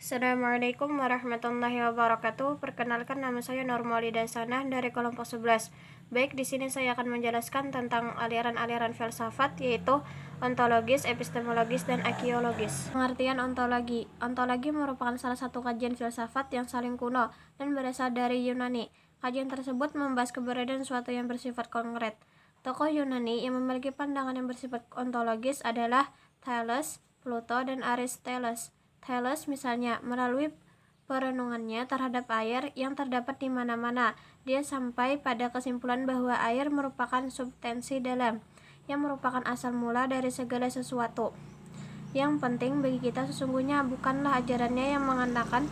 Assalamualaikum warahmatullahi wabarakatuh. Perkenalkan, nama saya Nurmaulida Sanah dari kelompok 11. Baik, di sini saya akan menjelaskan tentang aliran-aliran filsafat, yaitu ontologis, epistemologis, dan akiologis. Pengertian ontologi. Ontologi merupakan salah satu kajian filsafat yang saling kuno dan berasal dari Yunani. Kajian tersebut membahas keberadaan suatu yang bersifat konkret. Tokoh Yunani yang memiliki pandangan yang bersifat ontologis adalah Thales, Plato, dan Aristoteles. Thales misalnya, melalui perenungannya terhadap air yang terdapat di mana-mana, dia sampai pada kesimpulan bahwa air merupakan substansi dalam, yang merupakan asal mula dari segala sesuatu. Yang penting bagi kita sesungguhnya bukanlah ajarannya yang mengatakan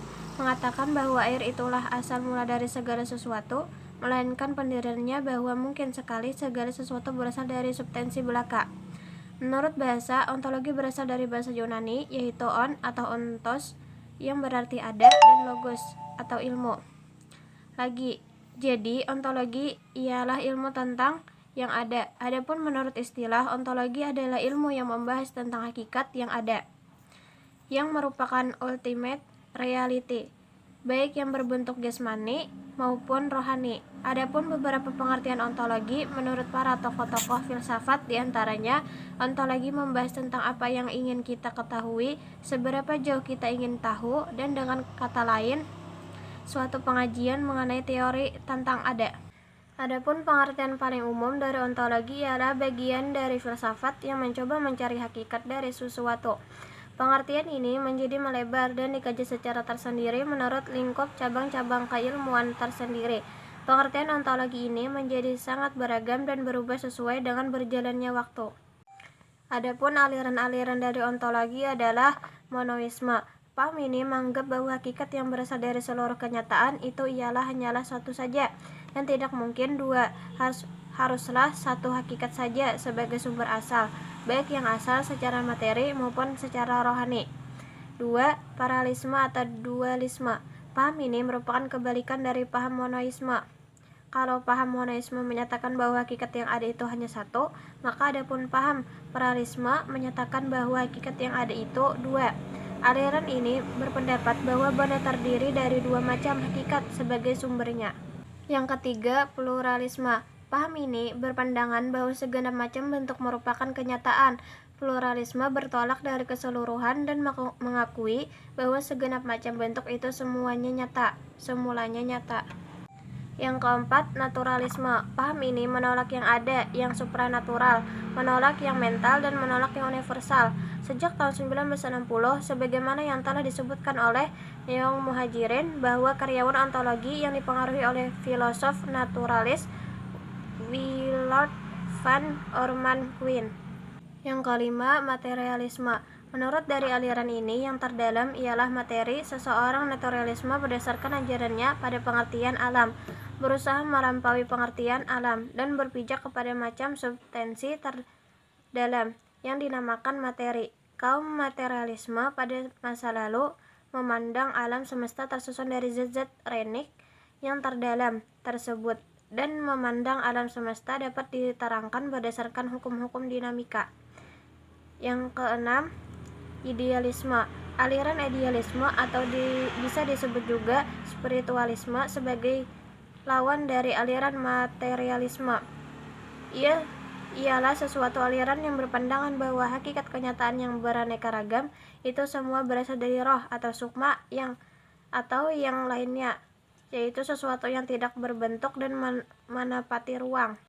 bahwa air itulah asal mula dari segala sesuatu, melainkan pendiriannya bahwa mungkin sekali segala sesuatu berasal dari substansi belaka. Menurut bahasa, ontologi berasal dari bahasa Yunani, yaitu on atau ontos, yang berarti ada, dan logos atau ilmu. Jadi ontologi ialah ilmu tentang yang ada. Adapun menurut istilah, ontologi adalah ilmu yang membahas tentang hakikat yang ada, yang merupakan ultimate reality, baik yang berbentuk jasmani maupun rohani. Adapun beberapa pengertian ontologi menurut para tokoh-tokoh filsafat, diantaranya ontologi membahas tentang apa yang ingin kita ketahui, seberapa jauh kita ingin tahu, dan dengan kata lain, suatu pengajian mengenai teori tentang ada. Adapun pengertian paling umum dari ontologi ialah bagian dari filsafat yang mencoba mencari hakikat dari sesuatu. Pengertian ini menjadi melebar dan dikaji secara tersendiri menurut lingkup cabang-cabang keilmuan tersendiri. Pengertian ontologi ini menjadi sangat beragam dan berubah sesuai dengan berjalannya waktu. Adapun aliran-aliran dari ontologi adalah monoisme. Paham ini menganggap bahwa hakikat yang berasal dari seluruh kenyataan itu hanyalah satu saja, dan tidak mungkin dua, haruslah satu hakikat saja sebagai sumber asal, baik yang asal secara materi maupun secara rohani. 2. Paralelisme atau dualisme. Paham ini merupakan kebalikan dari paham monoisme. Kalau paham monoisme menyatakan bahwa hakikat yang ada itu hanya satu, maka adapun paham paralelisme menyatakan bahwa hakikat yang ada itu dua. Aliran ini berpendapat bahwa benda terdiri dari dua macam hakikat sebagai sumbernya. Yang ketiga, pluralisme. Paham ini berpandangan bahwa segenap macam bentuk merupakan kenyataan. Pluralisme bertolak dari keseluruhan dan mengakui bahwa segenap macam bentuk itu semulanya nyata. Yang keempat, naturalisme. Paham ini menolak yang ada, yang supranatural, menolak yang mental, dan menolak yang universal. Sejak tahun 1960, sebagaimana yang telah disebutkan oleh Neong Muhajirin, bahwa karyawan ontologi yang dipengaruhi oleh filosof naturalis Willard van Orman Quine. Yang kelima, materialisme. Menurut dari aliran ini, yang terdalam ialah materi. Seseorang naturalisme berdasarkan ajarannya pada pengertian alam, berusaha melampaui pengertian alam, dan berpijak kepada macam substansi terdalam yang dinamakan materi. Kaum materialisme pada masa lalu memandang alam semesta tersusun dari zat-zat renik yang terdalam tersebut, dan memandang alam semesta dapat diterangkan berdasarkan hukum-hukum dinamika. Yang keenam, idealisme. Aliran idealisme atau bisa disebut juga spiritualisme sebagai lawan dari aliran materialisme. Ialah sesuatu aliran yang berpandangan bahwa hakikat kenyataan yang beraneka ragam itu semua berasal dari roh atau sukma atau yang lainnya, yaitu sesuatu yang tidak berbentuk dan menepati ruang.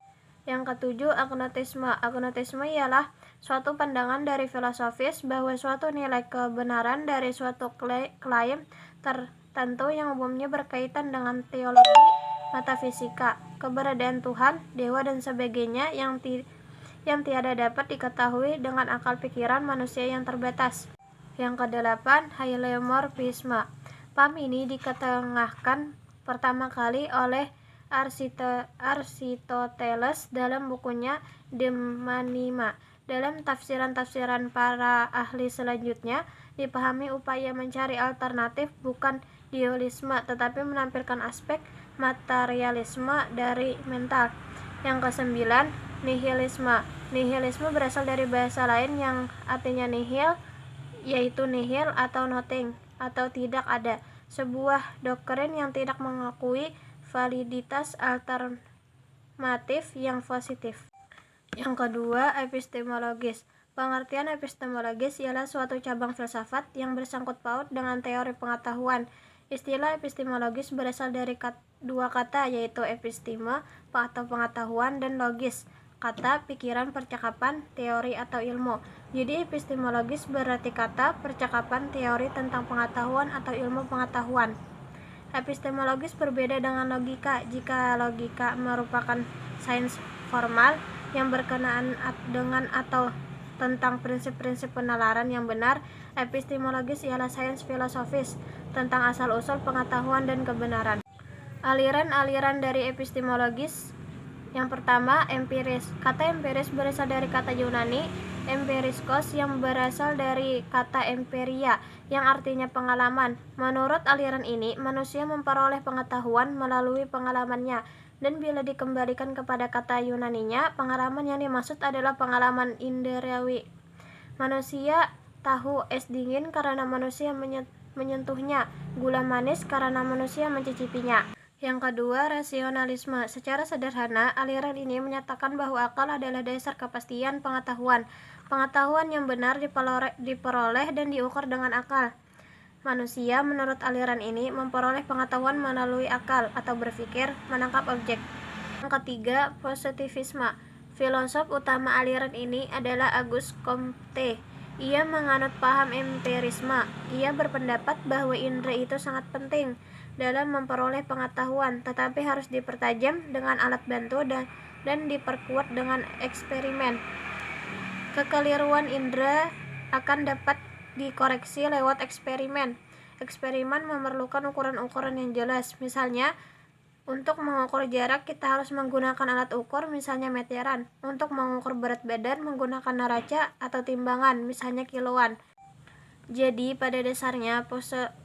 Yang ketujuh, agnotisme. Agnotisme ialah suatu pandangan dari filosofis bahwa suatu nilai kebenaran dari suatu klaim tertentu yang umumnya berkaitan dengan teologi, metafisika, keberadaan Tuhan, dewa, dan sebagainya yang tiada dapat diketahui dengan akal pikiran manusia yang terbatas. Yang kedelapan, heliomorfisme. Paham ini diketengahkan pertama kali oleh Aristoteles dalam bukunya De Anima. Dalam tafsiran-tafsiran para ahli selanjutnya, dipahami upaya mencari alternatif bukan dualisme, tetapi menampilkan aspek materialisme dari mental. Yang kesembilan, nihilisme. Nihilisme berasal dari bahasa lain yang artinya nihil, yaitu nihil atau nothing. atau tidak ada, sebuah doktrin yang tidak mengakui validitas alternatif yang positif. Yang kedua, epistemologis. Pengertian epistemologis ialah suatu cabang filsafat yang bersangkut paut dengan teori pengetahuan. Istilah epistemologis berasal dari dua kata, yaitu episteme atau pengetahuan dan logis, kata, pikiran, percakapan, teori atau ilmu. Jadi epistemologis berarti kata, percakapan, teori tentang pengetahuan atau ilmu pengetahuan. Epistemologis berbeda dengan logika. Jika logika merupakan sains formal yang berkenaan dengan atau tentang prinsip-prinsip penalaran yang benar, epistemologis ialah sains filosofis tentang asal-usul pengetahuan dan kebenaran. Aliran-aliran dari epistemologis. Yang pertama, empiris. Kata empiris berasal dari kata Yunani empiriskos yang berasal dari kata empiria yang artinya pengalaman. Menurut aliran ini, manusia memperoleh pengetahuan melalui pengalamannya, dan bila dikembalikan kepada kata Yunaninya, pengalaman yang dimaksud adalah pengalaman indrawi. Manusia tahu es dingin karena manusia menyentuhnya, gula manis karena manusia mencicipinya. Yang kedua, rasionalisme. Secara sederhana, aliran ini menyatakan bahwa akal adalah dasar kepastian pengetahuan. Pengetahuan yang benar diperoleh dan diukur dengan akal. Manusia, menurut aliran ini, memperoleh pengetahuan melalui akal atau berpikir, menangkap objek. Yang ketiga, positivisme. Filosof utama aliran ini adalah Auguste Comte. Ia menganut paham empirisme. Ia berpendapat bahwa indera itu sangat penting dalam memperoleh pengetahuan, tetapi harus dipertajam dengan alat bantu dan diperkuat dengan eksperimen. Kekeliruan indera akan dapat dikoreksi lewat eksperimen. Eksperimen memerlukan ukuran-ukuran yang jelas. Misalnya, untuk mengukur jarak kita harus menggunakan alat ukur, misalnya meteran. Untuk mengukur berat badan menggunakan neraca atau timbangan, misalnya kiloan. Jadi pada dasarnya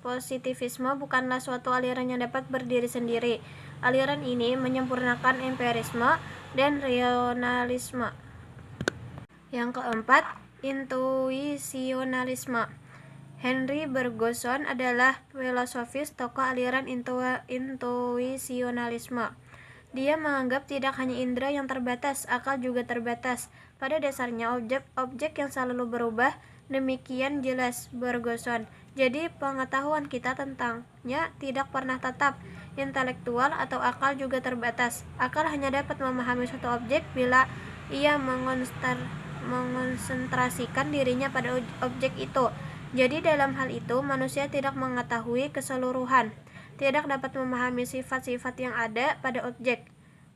positivisme bukanlah suatu aliran yang dapat berdiri sendiri. Aliran ini menyempurnakan empirisme dan rasionalisme. Yang keempat, intuisionalisme. Henry Bergson adalah filosofis tokoh aliran intuisionalisme. Dia menganggap tidak hanya indera yang terbatas, akal juga terbatas. Pada dasarnya objek yang selalu berubah. Demikian jelas Bergson. Jadi pengetahuan kita tentangnya tidak pernah tetap. Intelektual atau akal juga terbatas. Akal hanya dapat memahami suatu objek bila ia mengonsentrasikan dirinya pada objek itu. Jadi dalam hal itu manusia tidak mengetahui keseluruhan, tidak dapat memahami sifat-sifat yang ada pada objek.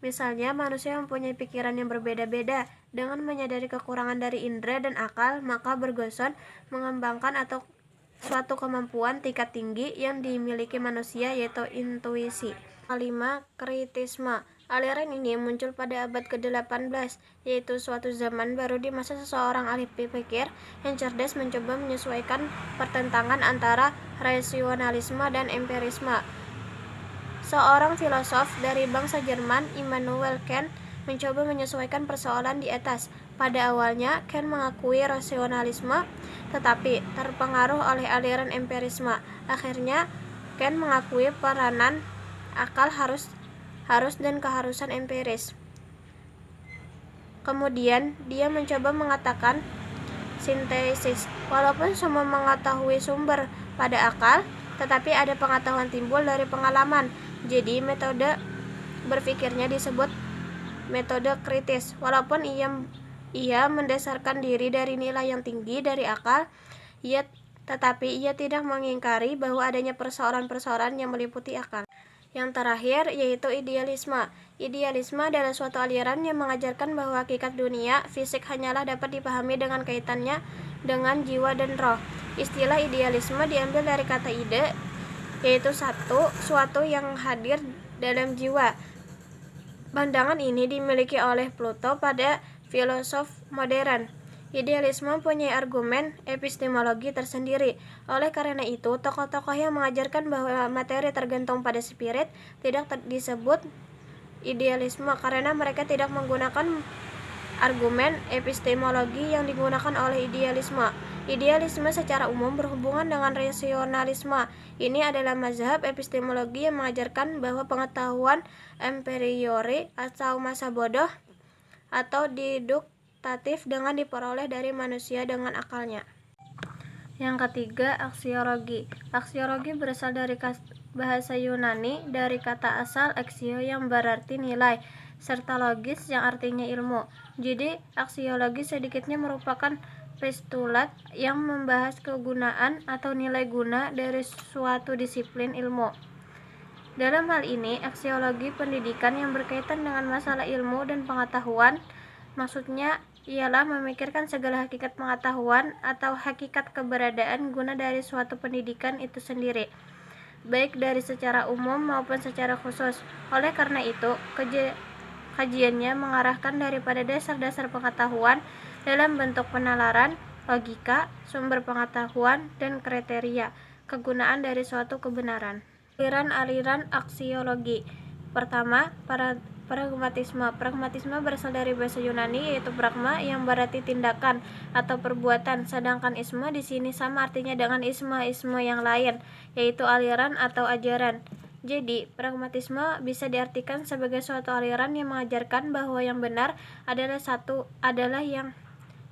Misalnya, manusia mempunyai pikiran yang berbeda-beda. Dengan menyadari kekurangan dari indera dan akal, maka Bergson mengembangkan atau suatu kemampuan tingkat tinggi yang dimiliki manusia, yaitu intuisi. Kelima, kritisme. Aliran ini muncul pada abad ke-18, yaitu suatu zaman baru di masa seseorang ahli pikir yang cerdas mencoba menyesuaikan pertentangan antara rasionalisme dan empirisme. Seorang filosof dari bangsa Jerman, Immanuel Kant, mencoba menyesuaikan persoalan di atas. Pada awalnya, Kant mengakui rasionalisme, tetapi terpengaruh oleh aliran empirisme. Akhirnya, Kant mengakui peranan akal harus dan keharusan empiris. Kemudian, dia mencoba mengatakan sintesis. Walaupun semua mengetahui sumber pada akal, tetapi ada pengetahuan timbul dari pengalaman. Jadi metode berpikirnya disebut metode kritis. Walaupun ia mendasarkan diri dari nilai yang tinggi dari akal, tetapi ia tidak mengingkari bahwa adanya persoalan-persoalan yang meliputi akal. Yang terakhir yaitu idealisme. Idealisme adalah suatu aliran yang mengajarkan bahwa hakikat dunia fisik hanyalah dapat dipahami dengan kaitannya dengan jiwa dan roh. Istilah idealisme diambil dari kata ide, yaitu suatu yang hadir dalam jiwa. Pandangan ini dimiliki oleh Plato pada filosof modern. Idealisme mempunyai argumen epistemologi tersendiri. Oleh karena itu, tokoh-tokoh yang mengajarkan bahwa materi tergantung pada spirit tidak disebut idealisme karena mereka tidak menggunakan Argumen epistemologi yang digunakan oleh idealisme. Idealisme secara umum berhubungan dengan rasionalisme. Ini adalah mazhab epistemologi yang mengajarkan bahwa pengetahuan a priori atau masa bodoh atau deduktatif dengan diperoleh dari manusia dengan akalnya. Yang ketiga, aksiologi. Aksiologi berasal dari bahasa Yunani dari kata asal aksio yang berarti nilai, serta logis yang artinya ilmu. Jadi, aksiologi sedikitnya merupakan postulat yang membahas kegunaan atau nilai guna dari suatu disiplin ilmu. Dalam hal ini, aksiologi pendidikan yang berkaitan dengan masalah ilmu dan pengetahuan, maksudnya ialah memikirkan segala hakikat pengetahuan atau hakikat keberadaan guna dari suatu pendidikan itu sendiri, baik dari secara umum maupun secara khusus. Oleh karena itu, kajiannya mengarahkan daripada dasar-dasar pengetahuan dalam bentuk penalaran, logika, sumber pengetahuan, dan kriteria kegunaan dari suatu kebenaran. Aliran-aliran aksiologi. Pertama, pragmatisme. Pragmatisme berasal dari bahasa Yunani yaitu pragma yang berarti tindakan atau perbuatan, sedangkan isme di sini sama artinya dengan isme yang lain, yaitu aliran atau ajaran. Jadi, pragmatisme bisa diartikan sebagai suatu aliran yang mengajarkan bahwa yang benar adalah yang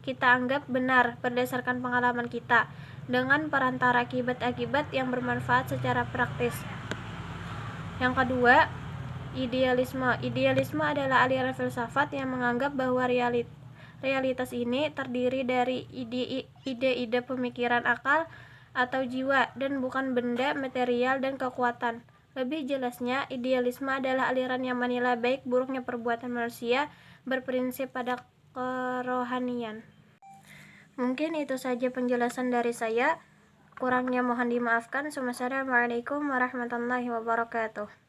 kita anggap benar berdasarkan pengalaman kita, dengan perantara akibat-akibat yang bermanfaat secara praktis. Yang kedua, idealisme. Idealisme adalah aliran filsafat yang menganggap bahwa realitas ini terdiri dari ide-ide pemikiran akal atau jiwa dan bukan benda, material, dan kekuatan. Lebih jelasnya, idealisme adalah aliran yang menilai baik buruknya perbuatan manusia berprinsip pada kerohanian. Mungkin itu saja penjelasan dari saya. Kurangnya mohon dimaafkan. Wassalamualaikum warahmatullahi wabarakatuh.